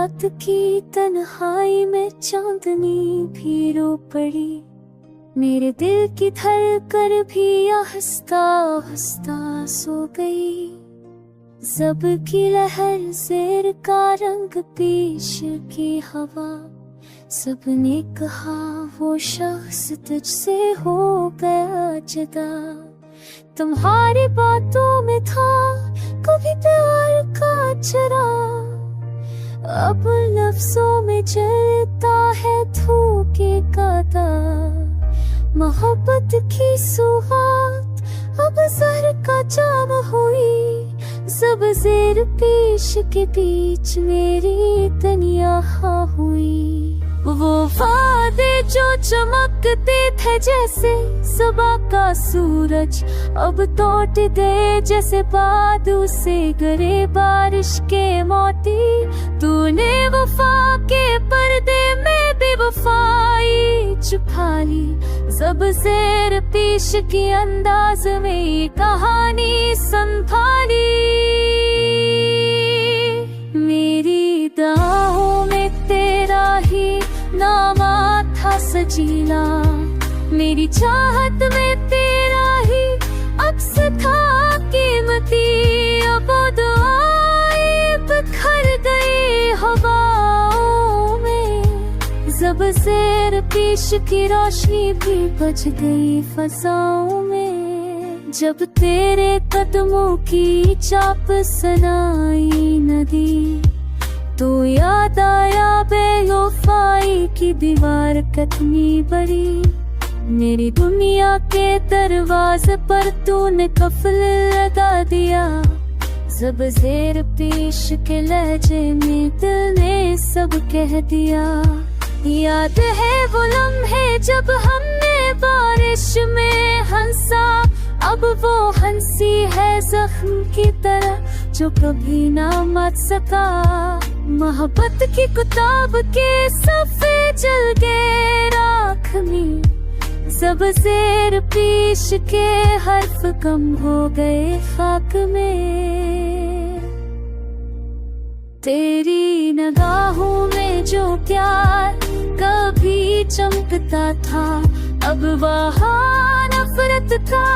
रात की तन्हाई में चांदनी भी रो पड़ी, मेरे दिल की धड़कन भी आहिस्ता आहिस्ता सो गई। जब की लहर शेर का रंग पेश की हवा, सबने कहा वो शख्स तुझसे हो गया जुदा। तुम्हारी बातों में था कभी प्यार का चरा, अब लफ्जों में जलता है धोखे का दाग। मोहब्बत की सुहात अब जहर का जाम हुई, सब ज़ेर पेश के बीच मेरी तन्हा हुई। वो वादे जो चमकते थे जैसे सुबह का सूरज, अब टूट गए जैसे बादल से गिरे बारिश के मोती। तूने वफा के पर्दे में बेवफाई छुपा ली, सब ज़ेर पेश के अंदाज में ये कहानी संभाली। मेरी दाहों में तेरा ही नामा था सजीला, मेरी चाहत में तेरा ही अक्स था कीमती। अब दुआएं बिखर गई हवाओं में, जब ज़ेर पेश की रोशनी भी बच गई फज़ाओं में। जब तेरे कदमों की चाप सुनाई न दी, तो याद आया बेवफाई की दीवार कितनी बड़ी। मेरी दुनिया के दरवाजे पर तूने कफल लगा दिया, जब ज़ेर पेश के लहजे में दिल ने सब कह दिया। याद है वो लम्हे जब हमने बारिश में हंसा, अब वो हंसी है जख्म की तरह जो कभी ना मच सका। मोहब्बत की किताब के सफ़े जल गए राख में, सब ज़ेर पेश के हर्फ कम हो गए खाक में। तेरी निगाहों में जो प्यार कभी चमकता था, अब वहाँ नफरत का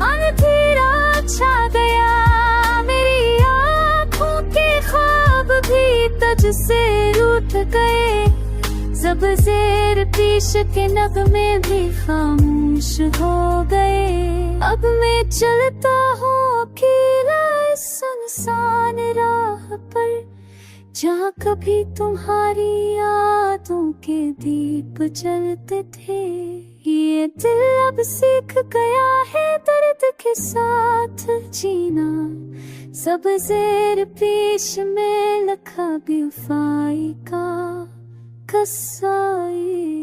अंधेरा छा गया। मेरी आँखों के ख्वाब भी तुझसे रूठ गए, जब ज़ेर पेश के नगमे भी खामोश हो गए। अब मैं चलता हूँ अकेला इस सुनसान राह पर, जहाँ कभी तुम्हारी यादों के दीप जलते थे। ये दिल अब सीख गया है दर्द के साथ जीना, सब ज़ेर पेश में लिखा बेवफाई का कसाई।